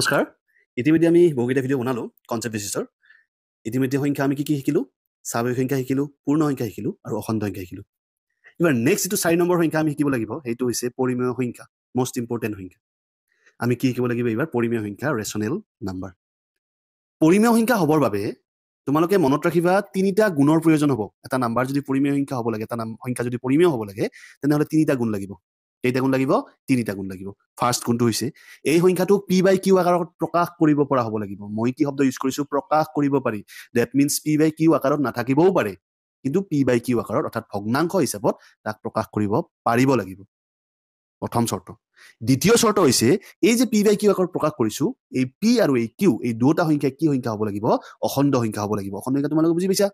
নমস্কাৰ ইতিমধ্যে আমি বহুকেইটা ভিডিঅ' বনালোঁ কনচেপ্ট বেচিছৰ ইতিমধ্যে সংখ্যা আমি কি শিকিলোঁ স্বাভাৱিক সংখ্যা শিকিলোঁ পূৰ্ণ সংখ্যা শিকিলোঁ আৰু অখণ্ড সংখ্যা শিকিলোঁ এবাৰ নেক্সট যিটো 4 নম্বৰ সংখ্যা আমি শিকিব লাগিব সেইটো হৈছে পৰিমেয় সংখ্যা মষ্ট ইম্পৰ্টেণ্ট সংখ্যা আমি কি শিকিব লাগিব এইবাৰ পৰিমেয় সংখ্যা ৰেচনেল নাম্বাৰ পৰিমেয় সংখ্যা হ'বৰ বাবে তোমালোকে মনত ৰাখিবা তিনিটা গুণৰ প্ৰয়োজন হ'ব এটা নাম্বাৰ যদি পৰিমেয় সংখ্যা হ'ব লাগে এটা সংখ্যা যদি পৰিমেয় হ'ব লাগে তেনেহ'লে তিনিটা গুণ লাগিব কেইটা গুণ লাগিব তিনিটা গুণ লাগিব ফাৰ্স্ট গুণটো হৈছে এই সংখ্যাটো p/q আকাৰত প্ৰকাশ কৰিব পৰা হ'ব লাগিব মই কি শব্দ ইউজ কৰিছো প্ৰকাশ কৰিব পাৰি দ্যাট মিন্স p/q আকাৰত নাথাকিবও পাৰে কিন্তু p/q আকাৰত অৰ্থাৎ ভগ্নাংশ হিচাপত তাক প্ৰকাশ কৰিব পাৰিব লাগিব প্ৰথম শৰ্ত দ্বিতীয় শৰ্ত হৈছে এই যে p/q আকাৰত প্ৰকাশ কৰিছো এই p আৰু এই q এই দুটা সংখ্যা কি সংখ্যা হ'ব লাগিব অখণ্ড সংখ্যা হ'ব লাগিব অখণ্ড সংখ্যা তোমালোকে বুজি পাইছা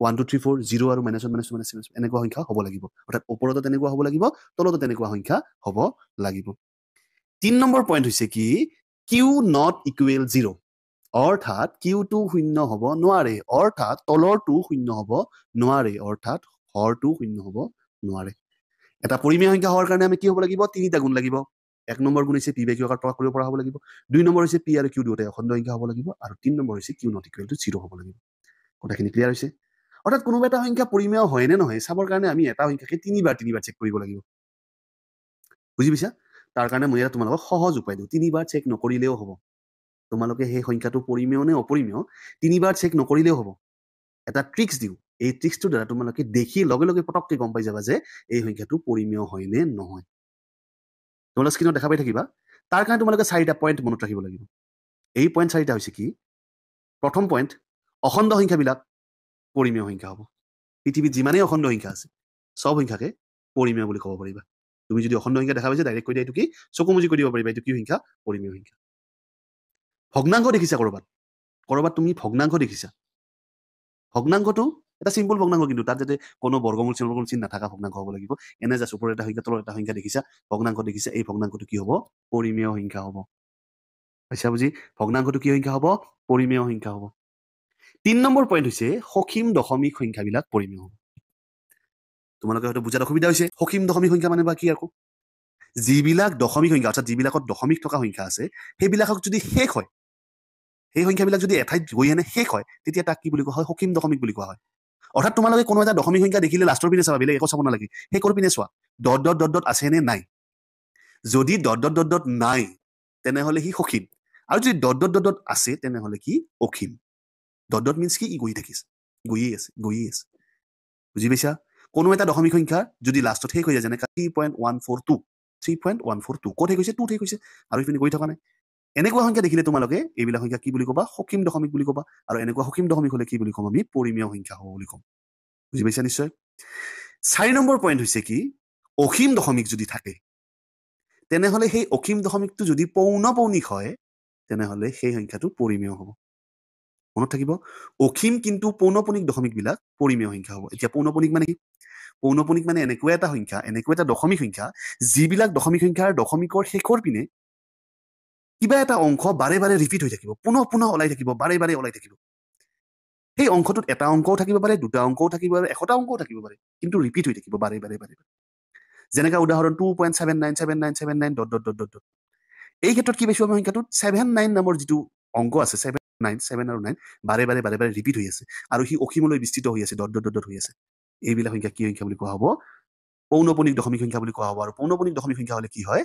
1 2 3 4 0 আৰু -1 -1 এনেকুৱা সংখ্যা হ'ব লাগিব অৰ্থাৎ ওপৰতো তেনেকুৱা হ'ব লাগিব তলতো তেনেকুৱা সংখ্যা হ'ব লাগিব 3 নম্বৰ পইণ্ট হৈছে কি q not equal 0 অৰ্থাৎ q টো শূন্য হ'ব নোৱাৰে অৰ্থাৎ তলৰটো শূন্য হ'ব নোৱাৰে অৰ্থাৎ হৰটো শূন্য হ'ব নোৱাৰে এটা পৰিমেয় সংখ্যা হোৱাৰ কাৰণে আমি কি হ'ব লাগিব তিনিটা গুণ লাগিব এক নম্বৰ গুণ হৈছে p/q আকাৰত প্ৰকাশ কৰিব পৰা হ'ব লাগিব দুই নম্বৰ হৈছে p আৰু q দুটাই অখণ্ড সংখ্যা হ'ব লাগিব আৰু 3 নম্বৰ হৈছে q not equal to 0 হ'ব লাগিব কথাখিনি ক্লিয়াৰ হৈছে অৰ্থাৎ কোনোবা এটা সংখ্যা পৰিমেয় হয় নে নহয় চাবৰ কাৰণে আমি এটা সংখ্যাকে তিনিবাৰ চেক কৰিব লাগিব বুজি পাইছা তাৰ কাৰণে মই এটা তোমালোকক সহজ উপায় দিওঁ তিনিবাৰ চেক নকৰিলেও হ'ব তোমালোকে সেই সংখ্যাটো পৰিমেয় নে অপৰিমেয় তিনিবাৰ চেক নকৰিলেও হ'ব এটা ট্ৰিক্স দিওঁ এই ট্ৰিক্সটোৰ দ্বাৰা তোমালোকে দেখি লগে লগে পটককে গম পাই যাবা যে এই সংখ্যাটো পৰিমেয় হয় নে নহয় তোমালোকে স্ক্ৰীনত দেখা পাই থাকিবা তাৰ কাৰণে তোমালোকে 4টা পইণ্ট মনত ৰাখিব লাগিব এই পইণ্ট 4টা হৈছে কি প্ৰথম পইণ্ট অখণ্ড সংখ্যাবিলাক পৰিমেয় সংখ্যা হ'ব পৃথিৱীত যিমানেই অখণ্ড সংখ্যা আছে সব সংখ্যাকে পৰিমেয় বুলি ক'ব পাৰিবা তুমি যদি অখণ্ড সংখ্যা দেখা পাইছা ডাইৰেক্ট কৈ দিয়া এইটো কি চকুমুজি কৈ দিব পাৰিবা এইটো কি সংখ্যা পৰিমেয় সংখ্যা ভগ্নাংশ দেখিছা কৰবাত তুমি ভগ্নাংশ দেখিছা ভগ্নাংশটো এটা সিম্পল ভগ্নাংশ কিন্তু তাত যাতে কোনো বৰ্গমূল চিন নাথাকা ভগ্নাংশ হ'ব লাগিব এনে জাষ্ট ওপৰত এটা সংখ্যা তলত এটা সংখ্যা দেখিছা ভগ্নাংশ দেখিছা এই ভগ্নাংশটো কি হ'ব পৰিমেয় সংখ্যা হ'ব পাইছা বুজি ভগ্নাংশটো কি সংখ্যা হ'ব পৰিমেয় সংখ্যা হ'ব 3 নম্বৰ পইণ্ট হৈছে সসীম দশমিক সংখ্যাবিলাক পৰিমেয় হ'ব তোমালোকে হয়তো বুজাত অসুবিধা হৈছে সসীম দশমিক সংখ্যা মানে বা কি আকৌ যিবিলাক দশমিক সংখ্যা অৰ্থাৎ যিবিলাকত দশমিক থকা সংখ্যা আছে সেইবিলাকক যদি শেষ হয় সেই সংখ্যাবিলাক যদি এঠাইত গৈ আনে শেষ হয় তেতিয়া তাক কি বুলি কোৱা হয় সসীম দশমিক বুলি কোৱা হয় অৰ্থাৎ তোমালোকে কোনো এটা দশমিক সংখ্যা দেখিলে লাষ্টৰ পিনে চাবা বেলেগ একো চাব নালাগে শেষৰ পিনে চোৱা ডট ডট ডট ডট আছে নে নাই যদি ডট ডট ডট ডট নাই তেনেহ'লে সি সসীম আৰু যদি ডট ডট ডট ডট আছে তেনেহ'লে কি অসীম ডট ডট মিন্স কি গৈ থাকিছে গৈয়ে আছে বুজি পাইছা কোনো এটা দশমিক সংখ্যা যদি লাষ্টত শেষ হৈ যায় যেনে 3.142 ক'ত শেষ হৈছে 2 শেষ হৈছে আৰু ইপিনে গৈ থকা নাই এনেকুৱা সংখ্যা দেখিলে তোমালোকে এইবিলাক সংখ্যা কি বুলি ক'বা সসীম দশমিক বুলি ক'বা আৰু এনেকুৱা সসীম দশমিক হ'লে কি বুলি ক'ম আমি পৰিমেয় সংখ্যা হ'ব বুলি ক'ম বুজি পাইছা নিশ্চয় 4 নম্বৰ পইণ্ট হৈছে কি অসীম দশমিক যদি থাকে তেনেহ'লে সেই অসীম দশমিকটো যদি পৌনঃপুনিক হয় তেনেহ'লে সেই সংখ্যাটো পৰিমেয় হ'ব মনত থাকিব অসীম কিন্তু পৌনঃপুনিক দশমিকবিলাক পৰিমেয় সংখ্যা হ'ব এতিয়া পৌনঃপুনিক মানে কি পৌনঃপুনিক মানে এনেকুৱা এটা সংখ্যা এনেকুৱা এটা দশমিক সংখ্যা যিবিলাক দশমিক সংখ্যাৰ দশমিকৰ শেষৰ পিনে কিবা এটা অংশ বাৰে বাৰে ৰিপিট হৈ থাকিব পুনঃ ওলাই থাকিব বাৰে বাৰে ওলাই থাকিব সেই অংশটোত এটা অংকও থাকিব পাৰে দুটা অংকও থাকিব পাৰে এশটা অংকও থাকিব পাৰে কিন্তু ৰিপিট হৈ থাকিব বাৰে বাৰে যেনেকা উদাহৰণ 2.797979 ... এই ক্ষেত্ৰত কি পাইছো আমি সংখ্যাটোত 79 নামৰ যিটো অংক আছে 7 আৰু 9 বাৰে বাৰে ৰিপিট হৈ আছে আৰু সি অসীমলৈ বিস্তৃত হৈ আছে ডট ডট ডট হৈ আছে এইবিলাক সংখ্যা কি সংখ্যা বুলি কোৱা হ'ব পৌনঃপুনিক দশমিক সংখ্যা বুলি কোৱা হ'ব আৰু পৌনঃপুনিক দশমিক সংখ্যা হ'লে কি হয়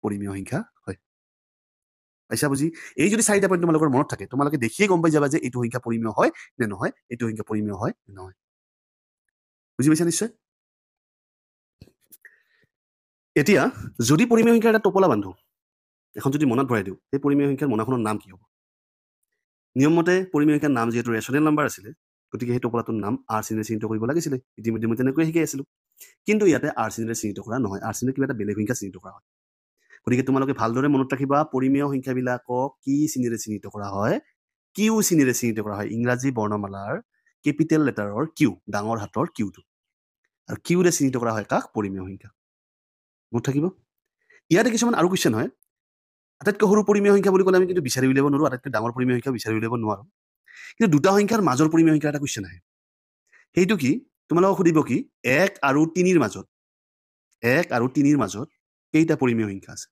পৰিমেয় সংখ্যা হয় পাইছা বুজি এই যদি 4টা পইণ্ট তোমালোকৰ মনত থাকে তোমালোকে দেখিয়ে গম পাই যাবা যে এইটো সংখ্যা পৰিমেয় হয় নে নহয় এইটো সংখ্যা পৰিমেয় হয় নে নহয় বুজি পাইছা নিশ্চয় এতিয়া যদি পৰিমেয় সংখ্যাৰ এটা টোপোলা বান্ধো এখন যদি মনত ভৰাই দিওঁ সেই পৰিমেয় সংখ্যাৰ মোনাখনৰ নাম কি হ'ব নিয়মমতে পৰিমেয় সংখ্যাৰ নাম যেহেতু ৰেচনেল নাম্বাৰ আছিলে গতিকে সেই টোপোলাটোৰ নাম আৰ চিহ্নেৰে চিহ্নিত কৰিব লাগিছিলে ইতিমধ্যে মই তেনেকৈ শিকাই আছিলো কিন্তু ইয়াতে আৰ চিহ্নেৰে চিহ্নিত কৰা নহয় আৰ চিহ্নেৰে কিবা এটা বেলেগ সংখ্যা চিহ্নিত কৰা হয় গতিকে তোমালোকে ভালদৰে মনত ৰাখিবা পৰিমেয় সংখ্যাবিলাকক কি চিহ্নেৰে চিহ্নিত কৰা হয় কিউ চিহ্নেৰে চিহ্নিত কৰা হয় ইংৰাজী বৰ্ণমালাৰ কেপিটেল লেটাৰৰ কিউ ডাঙৰ হাতৰ কিউটো আৰু কিউৰে চিহ্নিত কৰা হয় কাক পৰিমেয় সংখ্যা মনত থাকিব ইয়াতে কিছুমান আৰু কুৱেশ্যন হয় আটাইতকৈ সৰু পৰিমেয় সংখ্যা বুলি ক'লে আমি কিন্তু বিচাৰি উলিয়াব নোৱাৰো আটাইতকৈ ডাঙৰ পৰিমেয় সংখ্যা বিচাৰি উলিয়াব নোৱাৰো কিন্তু দুটা সংখ্যাৰ মাজৰ পৰিমেয় সংখ্যা এটা কুৱেশ্যন আহে সেইটো কি তোমালোকক সুধিব কি 1 আৰু 3ৰ মাজত কেইটা পৰিমেয় সংখ্যা আছে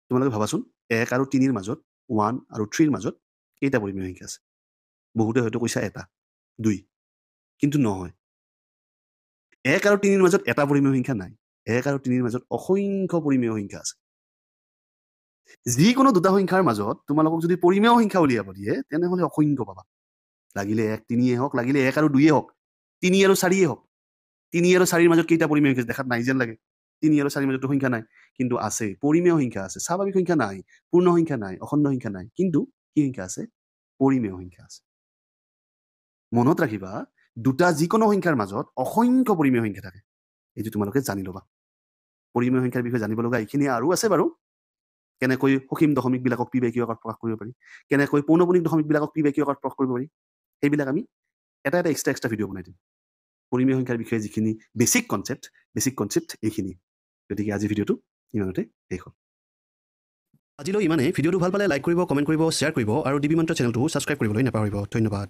তোমালোকে ভাবাচোন 1 আৰু 3ৰ মাজত 1 আৰু 3ৰ মাজত কেইটা পৰিমেয় সংখ্যা আছে বহুতে হয়তো কৈছা এটা 2 কিন্তু নহয় 1 আৰু 3ৰ মাজত এটা পৰিমেয় সংখ্যা নাই 1 আৰু 3ৰ মাজত অসংখ্য পৰিমেয় সংখ্যা আছে যিকোনো দুটা সংখ্যাৰ মাজত তোমালোকক যদি পৰিমেয় সংখ্যা উলিয়াব দিয়ে তেনেহ'লে অসংখ্য পাবা লাগিলে 1 3 হওক লাগিলে 1 আৰু 2 হওক 3 আৰু 4 হওক 3 আৰু 4ৰ মাজত কেইটা পৰিমেয় সংখ্যা দেখাত নাই যেন লাগে 3 আৰু 4ৰ মাজতো সংখ্যা নাই কিন্তু আছে পৰিমেয় সংখ্যা আছে স্বাভাৱিক সংখ্যা নাই পূৰ্ণ সংখ্যা নাই অখণ্ড সংখ্যা নাই কিন্তু কি সংখ্যা আছে পৰিমেয় সংখ্যা আছে মনত ৰাখিবা দুটা যিকোনো সংখ্যাৰ মাজত অসংখ্য পৰিমেয় সংখ্যা থাকে এইটো তোমালোকে জানি ল'বা পৰিমেয় সংখ্যাৰ বিষয়ে জানিব লগা এইখিনি আৰু আছে বাৰু কেনেকৈ সসীম দশমিকবিলাকক পি বাই কিউ আকাৰত প্ৰকাশ কৰিব পাৰি কেনেকৈ পৌনপুনিক দশমিকবিলাকক পি বাই কিউ আকাৰত প্ৰকাশ কৰিব পাৰি সেইবিলাক আমি এটা এক্সট্ৰা ভিডিঅ' বনাই দিম পৰিমেয় সংখ্যাৰ বিষয়ে যিখিনি বেছিক কনচেপ্ট এইখিনি গতিকে আজি ভিডিঅ'টো ইমানতে শেষ হ'ল আজিলৈ ইমানেই ভিডিঅ'টো ভাল পালে লাইক কৰিব কমেণ্ট কৰিব শ্বেয়াৰ কৰিব আৰু ডিবি মন্ত্ৰ চেনেলটো ছাবস্ক্ৰাইব কৰিবলৈ নাপাহৰিব ধন্যবাদ